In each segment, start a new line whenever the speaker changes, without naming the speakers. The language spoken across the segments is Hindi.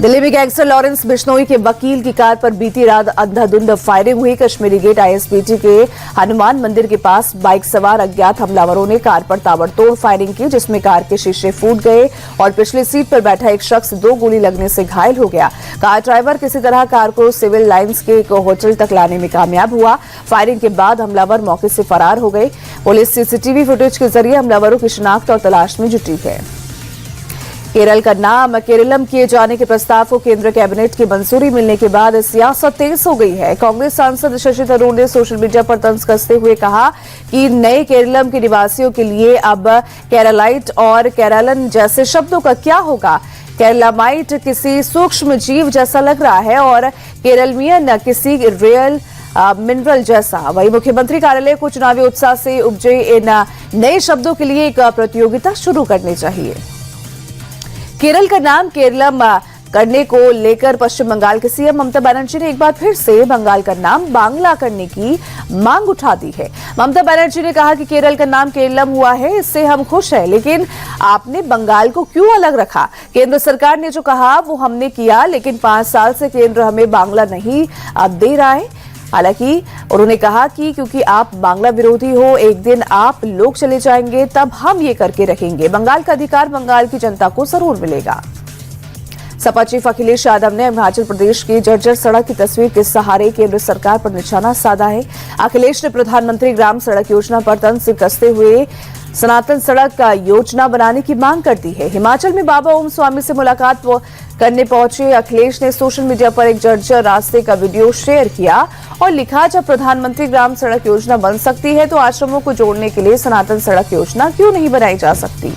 दिल्ली में गैंगस्टर लॉरेंस बिश्नोई के वकील की कार पर बीती रात अंधाधुंध फायरिंग हुई। कश्मीरी गेट आईएसबीटी के हनुमान मंदिर के पास बाइक सवार अज्ञात हमलावरों ने कार पर ताबड़तोड़ फायरिंग की, जिसमें कार के शीशे फूट गए और पिछली सीट पर बैठा एक शख्स 2 गोली लगने से घायल हो गया। कार ड्राइवर किसी तरह कार को सिविल लाइन्स के एक होटल तक लाने में कामयाब हुआ। फायरिंग के बाद हमलावर मौके से फरार हो गए। पुलिस सीसीटीवी फुटेज के जरिए हमलावरों की शिनाख्त और तलाश में जुटी है। केरल का नाम केरलम किए जाने के प्रस्ताव को केंद्र कैबिनेट की मंजूरी मिलने के बाद सियासत तेज हो गई है। कांग्रेस सांसद शशि थरूर ने सोशल मीडिया पर तंज कसते हुए कहा कि नए केरलम के निवासियों के लिए अब केरलाइट और केरलन जैसे शब्दों का क्या होगा। केरलामाइट किसी सूक्ष्म जीव जैसा लग रहा है और केरलमियन किसी रियल मिनरल जैसा। वहीं मुख्यमंत्री कार्यालय को चुनावी उत्साह से उपजे इन नए शब्दों के लिए एक प्रतियोगिता शुरू करनी चाहिए। केरल का नाम केरलम करने को लेकर पश्चिम बंगाल के सीएम ममता बनर्जी ने एक बार फिर से बंगाल का नाम बांग्ला करने की मांग उठा दी है। ममता बनर्जी ने कहा कि केरल का नाम केरलम हुआ है, इससे हम खुश हैं, लेकिन आपने बंगाल को क्यों अलग रखा। केंद्र सरकार ने जो कहा वो हमने किया, लेकिन 5 साल से केंद्र हमें बांग्ला नहीं दे रहा है। हालांकि उन्होंने कहा कि क्योंकि आप बांग्ला विरोधी हो, एक दिन आप लोग चले जाएंगे, तब हम ये करके रखेंगे। बंगाल का अधिकार बंगाल की जनता को जरूर मिलेगा। सपा चीफ अखिलेश यादव ने हिमाचल प्रदेश की जर्जर सड़क की तस्वीर के सहारे केंद्र सरकार पर निशाना साधा है। अखिलेश ने प्रधानमंत्री ग्राम सड़क योजना पर तंज कसते हुए सनातन सड़क का योजना बनाने की मांग कर दी है। हिमाचल में बाबा ओम स्वामी से मुलाकात करने पहुंचे अखिलेश ने सोशल मीडिया पर एक जर्जर रास्ते का वीडियो शेयर किया और लिखा, जब प्रधानमंत्री ग्राम सड़क योजना बन सकती है तो आश्रमों को जोड़ने के लिए सनातन सड़क योजना क्यों नहीं बनाई जा सकती।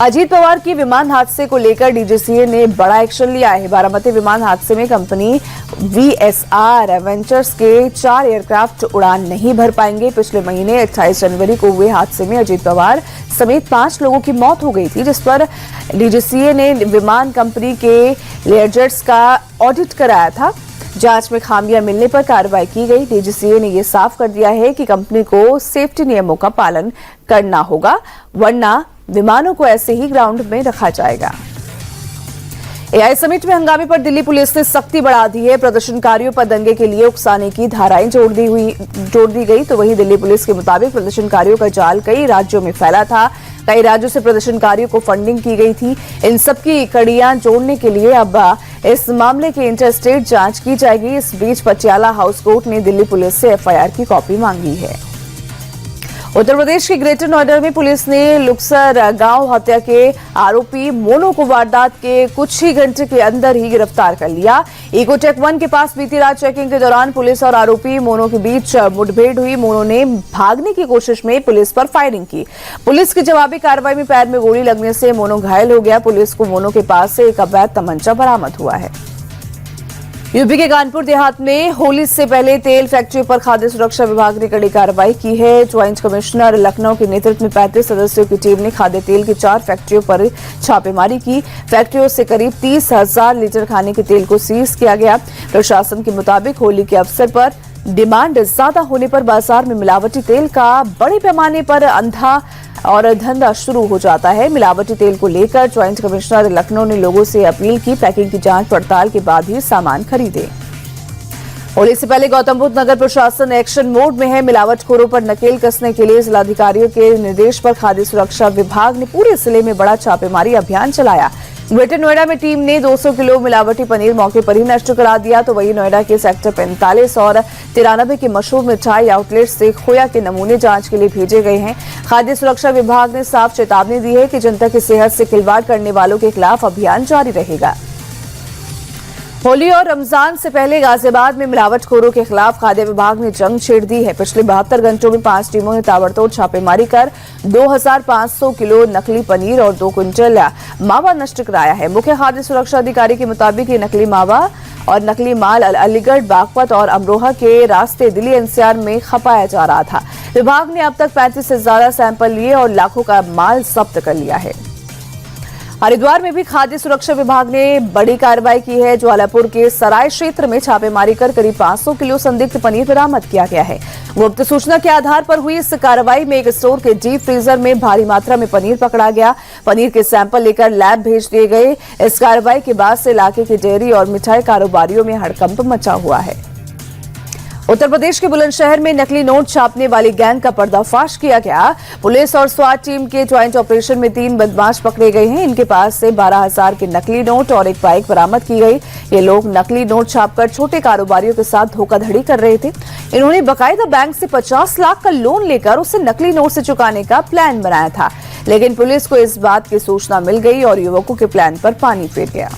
अजीत पवार की विमान हादसे को लेकर डीजीसीए ने बड़ा एक्शन लिया है। बारामती विमान हादसे में कंपनी वीएसआर वेंचर्स के 4 एयरक्राफ्ट उड़ान नहीं भर पाएंगे। पिछले महीने 28 जनवरी को हुए हादसे में अजीत पवार समेत 5 लोगों की मौत हो गई थी, जिस पर डीजीसीए ने विमान कंपनी के लेयरजेट्स का ऑडिट कराया था। जांच में खामियां मिलने पर कार्रवाई की गई। डीजीसीए ने यह साफ कर दिया है कि कंपनी को सेफ्टी नियमों का पालन करना होगा, वरना विमानों को ऐसे ही ग्राउंड में रखा जाएगा। एआई समिट में हंगामे पर दिल्ली पुलिस ने सख्ती बढ़ा दी है। प्रदर्शनकारियों पर दंगे के लिए उकसाने की धाराएं जोड़ दी गई। तो वहीं दिल्ली पुलिस के मुताबिक प्रदर्शनकारियों का जाल कई राज्यों में फैला था। कई राज्यों से प्रदर्शनकारियों को फंडिंग की गई थी। इन सबकी कड़ियां जोड़ने के लिए अब इस मामले की इंटरस्टेट जांच की जाएगी। इस बीच पटियाला हाउस कोर्ट ने दिल्ली पुलिस से एफआईआर की कॉपी मांगी है। उत्तर प्रदेश के ग्रेटर नोएडा में पुलिस ने लुक्सर गांव हत्या के आरोपी मोनो को वारदात के कुछ ही घंटे के अंदर ही गिरफ्तार कर लिया। इकोटेक 1 के पास बीती रात चेकिंग के दौरान पुलिस और आरोपी मोनो के बीच मुठभेड़ हुई। मोनो ने भागने की कोशिश में पुलिस पर फायरिंग की। पुलिस की जवाबी कार्रवाई में पैर में गोली लगने से मोनो घायल हो गया। पुलिस को मोनो के पास से एक अवैध तमंचा बरामद हुआ है। यूपी के कानपुर देहात में होली से पहले तेल फैक्ट्रियों पर खाद्य सुरक्षा विभाग ने कड़ी कार्रवाई की है। ज्वाइंट कमिश्नर लखनऊ के नेतृत्व में 35 सदस्यों की टीम ने खाद्य तेल की 4 फैक्ट्रियों पर छापेमारी की। फैक्ट्रियों से करीब 30,000 लीटर खाने के तेल को सीज किया गया। प्रशासन के मुताबिक होली के अवसर पर डिमांड ज्यादा होने पर बाजार में मिलावटी तेल का बड़े पैमाने पर अंधा और धंधा शुरू हो जाता है। मिलावटी तेल को लेकर ज्वाइंट कमिश्नर लखनऊ ने लोगों से अपील की, पैकिंग की जांच पड़ताल के बाद ही सामान खरीदें। होली से पहले गौतम बुद्ध नगर प्रशासन एक्शन मोड में है। मिलावटखोरों पर नकेल कसने के लिए जिलाधिकारियों के निर्देश पर खाद्य सुरक्षा विभाग ने पूरे जिले में बड़ा छापेमारी अभियान चलाया। ग्रेटर नोएडा में टीम ने 200 किलो मिलावटी पनीर मौके पर ही नष्ट करा दिया। तो वहीं नोएडा के सेक्टर 45 और 93 के मशहूर मिठाई आउटलेट से खोया के नमूने जांच के लिए भेजे गए हैं। खाद्य सुरक्षा विभाग ने साफ चेतावनी दी है कि जनता की सेहत से खिलवाड़ करने वालों के खिलाफ अभियान जारी रहेगा। होली और रमजान से पहले गाजियाबाद में मिलावटखोरों के खिलाफ खाद्य विभाग ने जंग छेड़ दी है। पिछले 72 घंटों में 5 टीमों ने ताबड़तोड़ छापेमारी कर 2500 किलो नकली पनीर और 2 क्विंटल मावा नष्ट कराया है। मुख्य खाद्य सुरक्षा अधिकारी के मुताबिक ये नकली मावा और नकली माल अलीगढ़, बागपत और अमरोहा के रास्ते दिल्ली एनसीआर में खपाया जा रहा था। विभाग ने अब तक 35 से ज्यादा सैंपल लिए और लाखों का माल जब्त कर लिया है। हरिद्वार में भी खाद्य सुरक्षा विभाग ने बड़ी कार्रवाई की है। ज्वालापुर के सराय क्षेत्र में छापेमारी कर करीब 500 किलो संदिग्ध पनीर बरामद किया गया है। गुप्त सूचना के आधार पर हुई इस कार्रवाई में एक स्टोर के डीप फ्रीजर में भारी मात्रा में पनीर पकड़ा गया। पनीर के सैंपल लेकर लैब भेज दिए गए। इस कार्रवाई के बाद से इलाके के डेयरी और मिठाई कारोबारियों में हड़कंप मचा हुआ है। उत्तर प्रदेश के बुलंदशहर में नकली नोट छापने वाली गैंग का पर्दाफाश किया गया। पुलिस और स्वाट टीम के ज्वाइंट ऑपरेशन में 3 बदमाश पकड़े गए हैं। इनके पास से 12,000 के नकली नोट और एक बाइक बरामद की गई। ये लोग नकली नोट छापकर छोटे कारोबारियों के साथ धोखाधड़ी कर रहे थे। इन्होंने बाकायदा बैंक से 50 लाख का लोन लेकर उसे नकली नोट से चुकाने का प्लान बनाया था, लेकिन पुलिस को इस बात की सूचना मिल गई और युवकों के प्लान पर पानी फिर गया।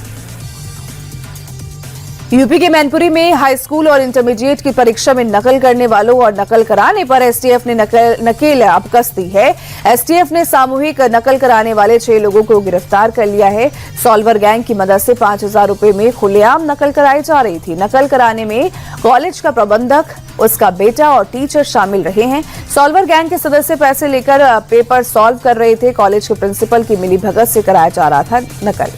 यूपी के मैनपुरी में हाई स्कूल और इंटरमीडिएट की परीक्षा में नकल करने वालों और नकल कराने पर एसटीएफ ने नकेल अब कस दी है। एसटीएफ ने सामूहिक नकल कराने वाले 6 लोगों को गिरफ्तार कर लिया है। सॉल्वर गैंग की मदद से 5,000 रुपए में खुलेआम नकल कराई जा रही थी। नकल कराने में कॉलेज का प्रबंधक, उसका बेटा और टीचर शामिल रहे हैं। सॉल्वर गैंग के सदस्य पैसे लेकर पेपर सॉल्व कर रहे थे। कॉलेज के प्रिंसिपल की मिलीभगत से कराया जा रहा था नकल।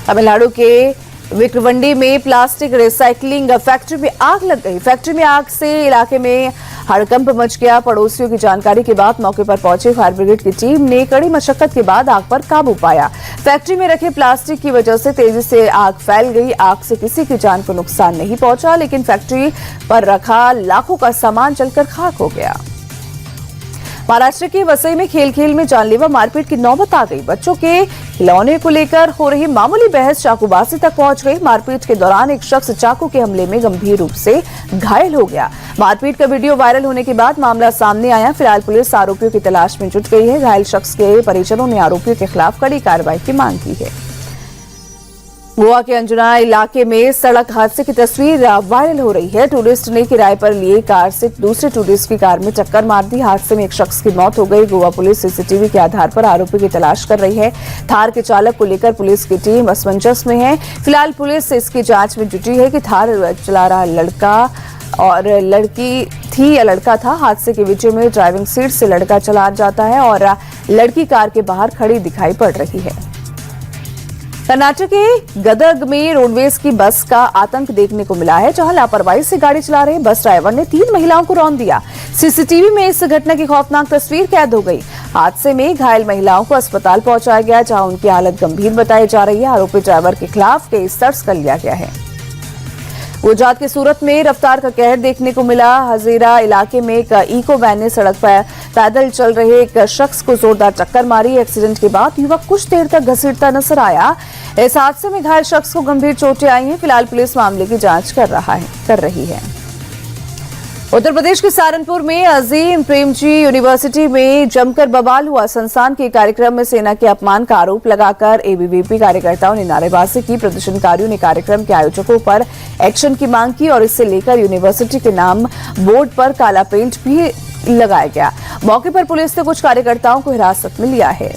तमिलनाडु के विक्रवंडी में प्लास्टिक रिसाइकलिंग फैक्ट्री में आग लग गई। फैक्ट्री में आग से इलाके में हड़कंप मच गया। पड़ोसियों की जानकारी के बाद मौके पर पहुंची फायर ब्रिगेड की टीम ने कड़ी मशक्कत के बाद आग पर काबू पाया। फैक्ट्री में रखे प्लास्टिक की वजह से तेजी से आग फैल गई। आग से किसी की जान को नुकसान नहीं पहुंचा, लेकिन फैक्ट्री पर रखा लाखों का सामान जलकर खाक हो गया। महाराष्ट्र के वसई में खेल में जानलेवा मारपीट की नौबत आ गई। बच्चों के खिलौने को लेकर हो रही मामूली बहस चाकूबाजी तक पहुंच गई। मारपीट के दौरान एक शख्स चाकू के हमले में गंभीर रूप से घायल हो गया। मारपीट का वीडियो वायरल होने के बाद मामला सामने आया। फिलहाल पुलिस आरोपियों की तलाश में जुट गई है। घायल शख्स के परिजनों ने आरोपियों के खिलाफ कड़ी कार्रवाई की मांग की है। गोवा के अंजुना इलाके में सड़क हादसे की तस्वीर वायरल हो रही है। टूरिस्ट ने किराए पर लिए कार से दूसरे टूरिस्ट की कार में टक्कर मार दी। हादसे में एक शख्स की मौत हो गई। गोवा पुलिस सीसीटीवी के आधार पर आरोपी की तलाश कर रही है। थार के चालक को लेकर पुलिस की टीम असमंजस में है। फिलहाल पुलिस इसकी जांच में जुटी है कि थार चला रहा लड़का और लड़की थी या लड़का था। हादसे के वीडियो में ड्राइविंग सीट से लड़का चला जाता है और लड़की कार के बाहर खड़ी दिखाई पड़ रही है। कर्नाटक के गदग में रोडवेज की बस का आतंक देखने को मिला है, जहां लापरवाही से गाड़ी चला रहे बस ड्राइवर ने 3 महिलाओं को रौंद दिया। सीसीटीवी में इस घटना की खौफनाक तस्वीर कैद हो गई। हादसे में घायल महिलाओं को अस्पताल पहुंचाया गया, जहां उनकी हालत गंभीर बताई जा रही है। आरोपी ड्राइवर के खिलाफ केस दर्ज कर लिया गया है। गुजरात के सूरत में रफ्तार का कहर देखने को मिला। हजीरा इलाके में एक इको वैन ने सड़क पर पैदल चल रहे एक शख्स को जोरदार टक्कर मारी। एक्सीडेंट के बाद युवक कुछ देर तक घसीटता नजर आया। इस हादसे में घायल शख्स को गंभीर चोटें आई हैं। फिलहाल पुलिस मामले की जांच कर रही है। उत्तर प्रदेश के सहारनपुर में अजीम प्रेमजी यूनिवर्सिटी में जमकर बवाल हुआ। संस्थान के कार्यक्रम में सेना के अपमान का आरोप लगाकर एबीवीपी कार्यकर्ताओं ने नारेबाजी की। प्रदर्शनकारियों ने कार्यक्रम के आयोजकों पर एक्शन की मांग की और इससे लेकर यूनिवर्सिटी के नाम बोर्ड पर काला पेंट भी लगाया गया। मौके पर पुलिस ने कुछ कार्यकर्ताओं को हिरासत में लिया है।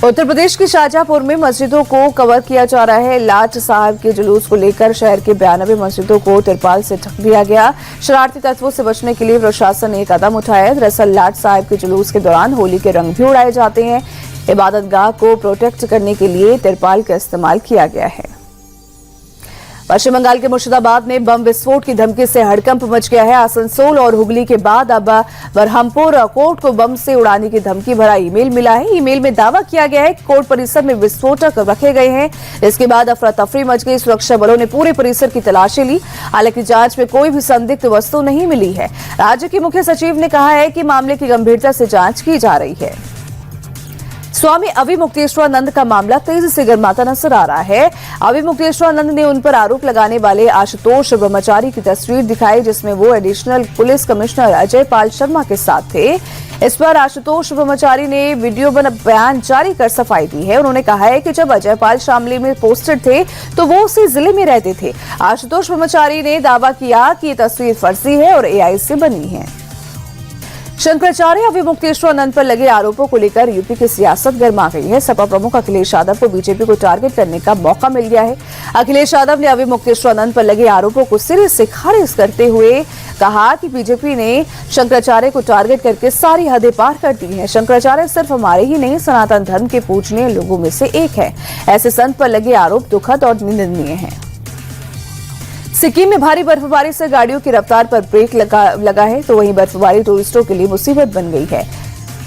उत्तर प्रदेश की शाहजहांपुर में मस्जिदों को कवर किया जा रहा है। लाट साहब के जुलूस को लेकर शहर के 92 मस्जिदों को तिरपाल से ढक दिया गया। शरारती तत्वों से बचने के लिए प्रशासन ने कदम उठाया। दरअसल लाट साहब के जुलूस के दौरान होली के रंग भी उड़ाए जाते हैं। इबादतगाह को प्रोटेक्ट करने के लिए तिरपाल का इस्तेमाल किया गया है। पश्चिम बंगाल के मुर्शिदाबाद में बम विस्फोट की धमकी से हड़कंप मच गया है। आसनसोल और हुगली के बाद अब बरहमपुर कोर्ट को बम से उड़ाने की धमकी भरा ईमेल मिला है। ईमेल में दावा किया गया है कि कोर्ट परिसर में विस्फोटक रखे गए हैं। इसके बाद अफरा तफरी मच गई। सुरक्षा बलों ने पूरे परिसर की तलाशी ली। हालांकि जांच में कोई भी संदिग्ध वस्तु नहीं मिली है। राज्य के मुख्य सचिव ने कहा है कि मामले की गंभीरता से जांच की जा रही है। स्वामी अविमुक्तेश्वरानंद का मामला तेजी से गर्माता नजर आ रहा है। अविमुक्तेश्वरानंद ने उन पर आरोप लगाने वाले आशुतोष ब्रह्मचारी की तस्वीर दिखाई, जिसमें वो additional police commissioner Ajay Pal Sharma के साथ थे। इस पर आशुतोष ब्रह्मचारी ने वीडियो बयान जारी कर सफाई दी है। उन्होंने कहा है कि जब अजय पाल शामली में पोस्टेड थे तो वो उसी जिले में रहते थे। आशुतोष ब्रह्मचारी ने दावा किया कि ये तस्वीर फर्जी है और एआई से बनी है। शंकराचार्य अविमुक्तेश्वरानंद पर लगे आरोपों को लेकर यूपी की सियासत गर्मा गई है। सपा प्रमुख अखिलेश यादव को बीजेपी को टारगेट करने का मौका मिल गया है। अखिलेश यादव ने अविमुक्तेश्वरानंद पर लगे आरोपों को सिरे से खारिज करते हुए कहा कि बीजेपी ने शंकराचार्य को टारगेट करके सारी हदें पार कर दी हैं। शंकराचार्य सिर्फ हमारे ही नहीं, सनातन धर्म के पूजनीय लोगों में से एक है। ऐसे संत पर लगे आरोप दुखद और निंदनीय हैं। सिक्किम में भारी बर्फबारी से गाड़ियों की रफ्तार पर ब्रेक लगा है, तो वहीं बर्फबारी टूरिस्टों के लिए मुसीबत बन गई है।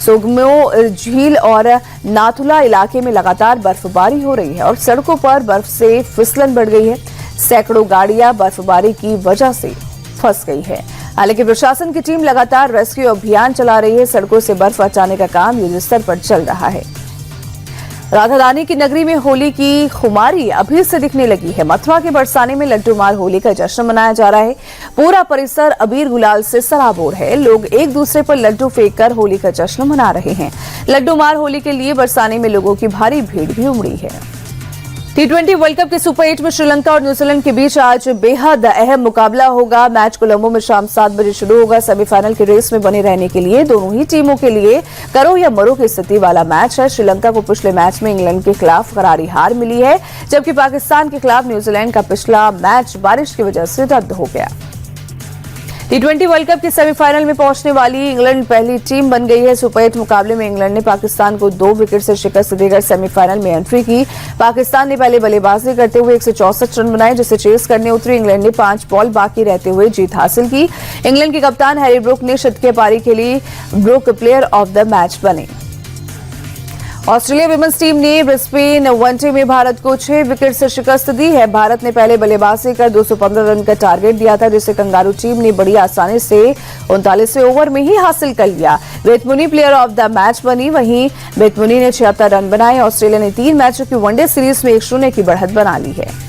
सोगमो झील और नाथुला इलाके में लगातार बर्फबारी हो रही है और सड़कों पर बर्फ से फिसलन बढ़ गई है। सैकड़ों गाड़ियां बर्फबारी की वजह से फंस गई है। हालांकि प्रशासन की टीम लगातार रेस्क्यू अभियान चला रही है। सड़कों से बर्फ हटाने का काम युद्ध स्तर पर चल रहा है। राधा रानी की नगरी में होली की खुमारी अभी से दिखने लगी है। मथुरा के बरसाने में लड्डू मार होली का जश्न मनाया जा रहा है। पूरा परिसर अबीर गुलाल से सराबोर है। लोग एक दूसरे पर लड्डू फेंककर होली का जश्न मना रहे हैं। लड्डू मार होली के लिए बरसाने में लोगों की भारी भीड़ भी उमड़ी है। T20 वर्ल्ड कप के सुपर 8 में श्रीलंका और न्यूजीलैंड के बीच आज बेहद अहम मुकाबला होगा। मैच कोलंबो में शाम 7 बजे शुरू होगा। सेमीफाइनल की रेस में बने रहने के लिए दोनों ही टीमों के लिए करो या मरो की स्थिति वाला मैच है। श्रीलंका को पिछले मैच में इंग्लैंड के खिलाफ करारी हार मिली है, जबकि पाकिस्तान के खिलाफ न्यूजीलैंड का पिछला मैच बारिश की वजह से रद्द हो गया। T20 वर्ल्ड कप के सेमीफाइनल में पहुंचने वाली इंग्लैंड पहली टीम बन गई है। सुपर 8 मुकाबले में इंग्लैंड ने पाकिस्तान को 2 विकेट से शिकस्त देकर सेमीफाइनल में एंट्री की। पाकिस्तान ने पहले बल्लेबाजी करते हुए 164 रन बनाए, जिसे चेस करने उतरी इंग्लैंड ने 5 बॉल बाकी रहते हुए जीत हासिल की। इंग्लैंड के कप्तान हैरी ब्रूक ने शतकीय पारी के लिए Brook player of the match बने। ऑस्ट्रेलिया विमेंस टीम ने ब्रिस्बेन वनडे में भारत को 6 विकेट से शिकस्त दी है। भारत ने पहले बल्लेबाजी कर 215 रन का टारगेट दिया था, जिसे कंगारू टीम ने बड़ी आसानी से 39वें ओवर में ही हासिल कर लिया। बेतमुनी प्लेयर ऑफ द मैच बनी। वहीं बेतमुनी ने 76 रन बनाए। ऑस्ट्रेलिया ने 3 मैचों की वनडे सीरीज में 1-0 की बढ़त बना ली है।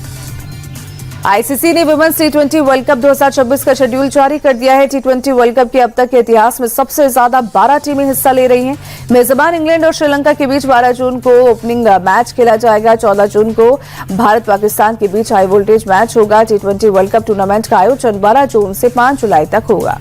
आईसीसी ने विमेंस T20 वर्ल्ड कप 2026 का शेड्यूल जारी कर दिया है। T20 वर्ल्ड कप के अब तक के इतिहास में सबसे ज्यादा 12 टीमें हिस्सा ले रही हैं। मेजबान इंग्लैंड और श्रीलंका के बीच 12 जून को ओपनिंग मैच खेला जाएगा। 14 जून को भारत पाकिस्तान के बीच हाई वोल्टेज मैच होगा। T20 वर्ल्ड कप टूर्नामेंट का आयोजन 12 जून से 5 जुलाई तक होगा।